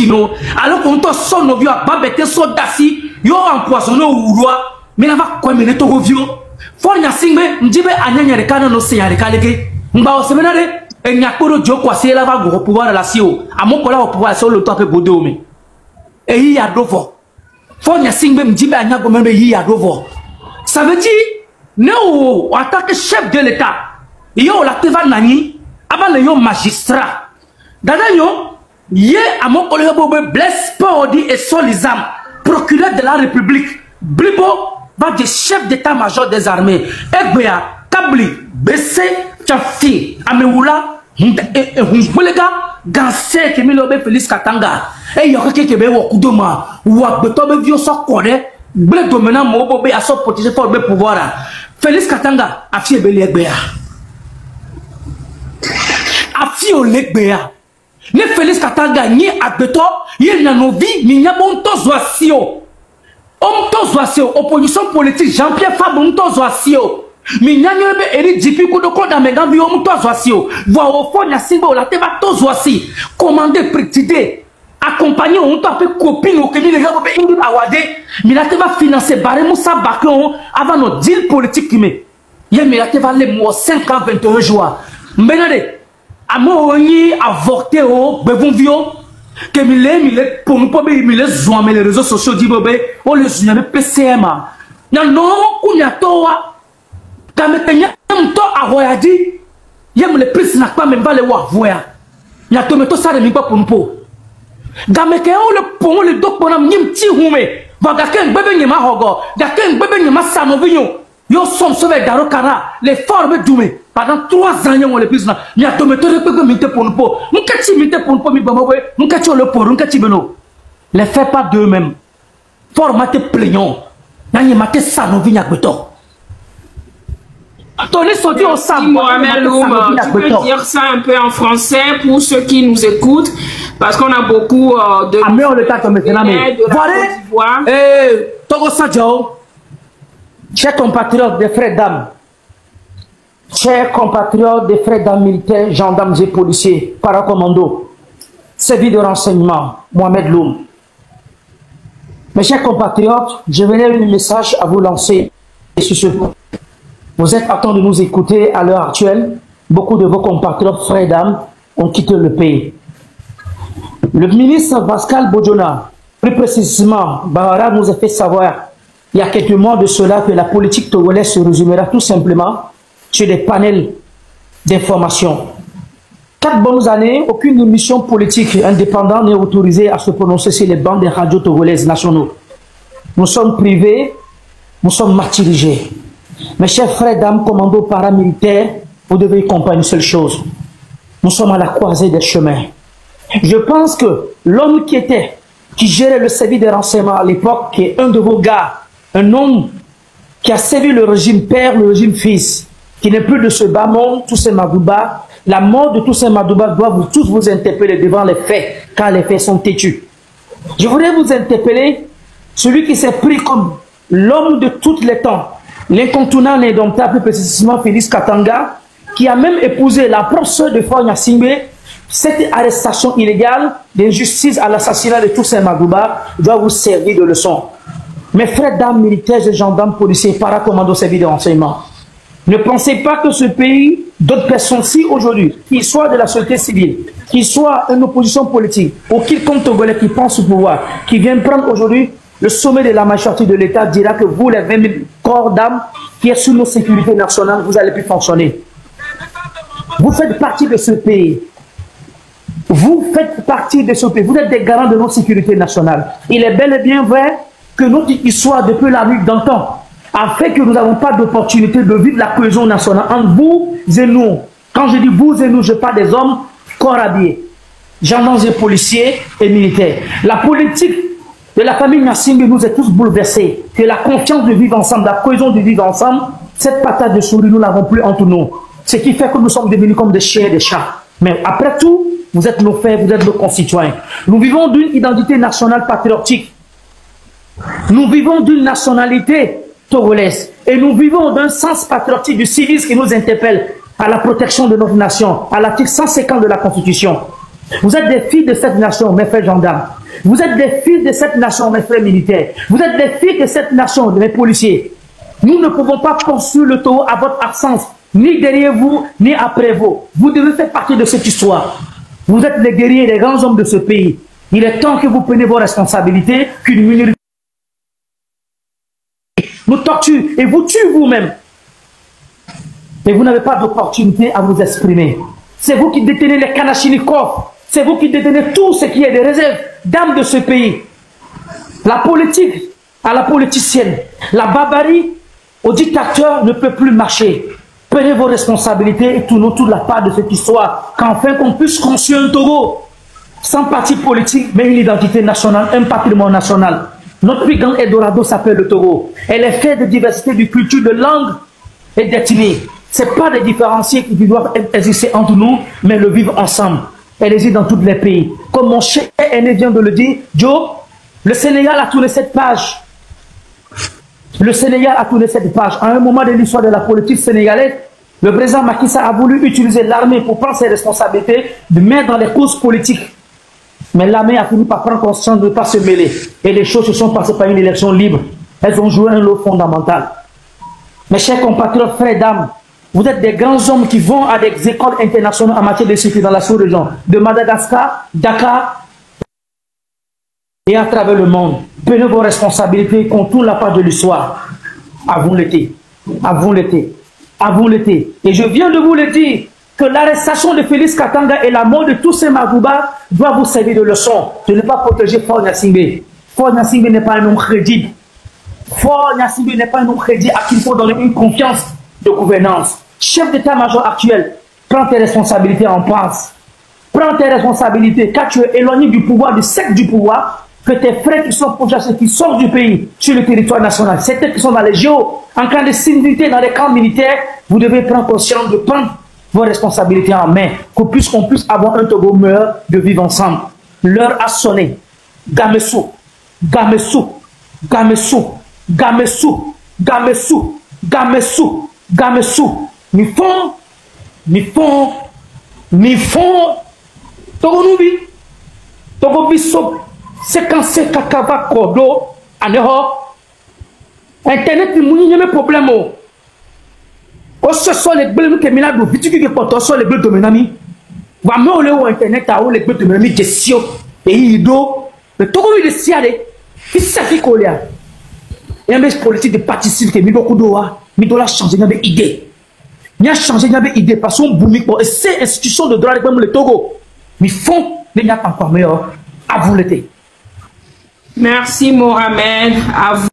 tino alors qu'on te son novio a babete so dasi yo empoisonné au roi mais na va quoi mener to vio for nya singbe njibe anyanya de kana no se ya de kaleke mba o seminare e nya koro jo kwa se la va go pouvoir la sio amoko la pouvoir so le to pe godo me e yi ya dovo for nya singbe njibe anya go me yi ya dovo ça veut dire ne o attaque chef de l'état yo la te va nani avant le yo magistrat dada yo ye amoko le bo blesse pas dit et solizam procureur de la république blibo va de chef d'état-major des armées egbea kabli bese chafi amewula hungulega ganse ke mi lobe Félix Katanga e yo ke be wo kudoma wa beto be vio so kore ble domena mo bo be aso protéger pour be pouvoir Félix Katanga afie be legbea afie o legbea ne Félix Katanga ni abeto ye na novi ni nyabon to zoasio opposition politique Jean-Pierre Fabon Tozoasio Minyanyobe Eri Jipi Kudoko Damegambi Om Tozoasio voix au fond Yasimbo la Teva Tozoasi commandé prétidé accompagné on t'a fait copine au Kenya les gars Ingrid Awade mais la Teva financer Barre Moussa Bakon avant nos deal politique mais y'a mais la Teva les mois 5 ans 21 jours Benade Amo Oni avorté au Bevonvio que mille pour nous pas mille zoom les réseaux sociaux dit bébé on les zoom PCMA non kunya toa kamekenya mto aroyadi yem le prince n'a pas même pas le voir nya to meto ça de mi pas pour nous gameke on le pont le dok bonam nyim ti hume baga ken bébé nyama hogo da ken bébé nyama sanovinyo yo som sauvé daro kara les formes doumé pendant 3 ans on le plus na ya to meto repego minte pour nous mukati minte pour nous mi bamwe mukati le pour mukati beno les fait pas d'eux mêmes formaté plaignant nani maté sanovinya beto Tony Sodi au sang Mohamed Loum, tu peux dire ça un peu en français pour ceux qui nous écoutent parce qu'on a beaucoup de mais on le tâte maintenant mais voilà Togo Sadjo chers compatriotes des frères d'âme, chers compatriotes des frères d'âme militaires, gendarmes et policiers, paracommando, service de renseignement, Mohamed Loum. Mes chers compatriotes, je venais un message à vous lancer sur ce point. Vous êtes attendus de nous écouter à l'heure actuelle. Beaucoup de vos compatriotes, frères d'âme, ont quitté le pays. Le ministre Pascal Bodjona, plus précisément, Bahara nous a fait savoir il y a quelques mois de cela que la politique togolaise se résumera tout simplement sur des panels d'information. 4 bonnes années, aucune émission politique indépendante n'est autorisée à se prononcer sur les bancs des radios togolaises nationaux. Nous sommes privés, nous sommes martyrisés. Mes chers frères, dames, commandos paramilitaires, vous devez comprendre une seule chose. Nous sommes à la croisée des chemins. Je pense que l'homme qui gérait le service de renseignement à l'époque, qui est un de vos gars, un homme qui a servi le régime père, le régime fils, qui n'est plus de ce bas monde, Toussaint Madouba, la mort de Toussaint Madouba doit tous vous interpeller devant les faits, car les faits sont têtus. Je voudrais vous interpeller, celui qui s'est pris comme l'homme de tous les temps, l'incontournable et indomptable, plus précisément Félix Katanga, qui a même épousé la propre sœur de Fort Nyasingbe. Cette arrestation illégale d'injustice à l'assassinat de Toussaint Madouba doit vous servir de leçon. Mes frères, dames, militaires et gendarmes, policiers, paracommandos, services de renseignement, ne pensez pas que ce pays, d'autres personnes, si aujourd'hui, qu'ils soient de la société civile, qu'ils soient une opposition politique, ou quiconque togolais qui pense au pouvoir, qui vient prendre aujourd'hui le sommet de la magistrature de l'État, dira que vous, les 20 000 corps d'âme qui est sous nos sécurités nationales, vous allez plus fonctionner. Vous faites partie de ce pays. Vous faites partie de ce pays. Vous êtes des garants de notre sécurité nationale. Il est bel et bien vrai que notre histoire depuis la nuit d'antan a fait que nous n'avons pas d'opportunité de vivre la cohésion nationale entre vous et nous. Quand je dis vous et nous, je parle des hommes corps habillés, gendarmes et policiers et militaires. La politique de la famille Nyasingbe nous est tous bouleversés. Que la confiance de vivre ensemble, la cohésion de vivre ensemble, cette patate de souris, nous n'avons plus entre nous. Ce qui fait que nous sommes devenus comme des chiens et des chats. Mais après tout, vous êtes nos frères, vous êtes nos concitoyens. Nous vivons d'une identité nationale patriotique. Nous vivons d'une nationalité togolaise. Et nous vivons d'un sens patriotique du civisme qui nous interpelle à la protection de notre nation, à l'article 150 de la Constitution. Vous êtes des filles de cette nation, mes frères gendarmes. Vous êtes des filles de cette nation, mes frères militaires. Vous êtes des filles de cette nation, mes policiers. Nous ne pouvons pas construire le taureau à votre absence, ni derrière vous, ni après vous. Vous devez faire partie de cette histoire. Vous êtes les guerriers, les grands hommes de ce pays. Il est temps que vous preniez vos responsabilités, qu'une minorité nous torture et vous tue vous-même. Et vous n'avez pas d'opportunité à vous exprimer. C'est vous qui détenez les Kalachnikov. C'est vous qui détenez tout ce qui est des réserves d'âme de ce pays. La politique à la politicienne, la barbarie au dictateur ne peut plus marcher. Prenez vos responsabilités et tournons toute la part de cette histoire, qu'enfin qu'on puisse construire un Togo sans parti politique, mais une identité nationale, un patrimoine national. Notre plus grand Eldorado s'appelle le Togo. Elle est faite de diversité de culture, de langue et d'ethnie. Ce n'est pas des différenciés qui doivent exister entre nous, mais le vivre ensemble. Elle existe dans tous les pays. Comme mon cher aîné vient de le dire, Joe, le Sénégal a tourné cette page. Le Sénégal a tourné cette page. À un moment de l'histoire de la politique sénégalaise, le président Macky Sall a voulu utiliser l'armée pour prendre ses responsabilités, de mettre dans les causes politiques. Mais l'armée a fini par prendre conscience de ne pas se mêler. Et les choses se sont passées par une élection libre. Elles ont joué un rôle fondamental. Mes chers compatriotes, frères, dames, vous êtes des grands hommes qui vont à des écoles internationales en matière de sécurité dans la sous-région, de Madagascar, Dakar et à travers le monde. Prenez vos responsabilités, contournez la page de l'histoire. À vous l'été, à vous l'été, à vous l'été. Et je viens de vous le dire, que l'arrestation de Félix Katanga et la mort de tous ces Magouba doivent vous servir de leçon. De ne pas protéger Faure Gnassingbé. Faure Gnassingbé n'est pas un homme crédible. Faure Gnassingbé n'est pas un homme crédible à qui il faut donner une confiance de gouvernance. Chef d'état-major actuel, prends tes responsabilités en place. Prends tes responsabilités, car tu es éloigné du pouvoir, du secte du pouvoir, que tes frères qui sont pourchassés, qui sortent du pays, sur le territoire national, certains qui sont dans les géos, en cas de sécurité dans les camps militaires, vous devez prendre conscience de prendre vos responsabilités en main, qu'on puisse avoir un Togo meilleur de vivre ensemble. L'heure a sonné. Gamessou, Gamessou, Gamessou, Gamessou, Gamessou, Gamessou, Gamessou. Mi font, Togo nubi, Togo biso, séquencé kakava kodo, aneho, Internet ni n'y a pas problème. O ce sont les bleus qui mina do vitiku qui portent sur les bleus de menami. Va me ole au internet à les bleus de menami gestion et ido. Le Togo il est siade. Qui ça qui colia. Et un politique de participe qui mi beaucoup doa, mi dola changer n'avait idée. Mi a changé n'avait idée parce qu'on boumi pour ces institutions de droit comme le Togo. Mi font les n'y a pas encore meilleur. À vous l'été. Merci Mohamed. À vous.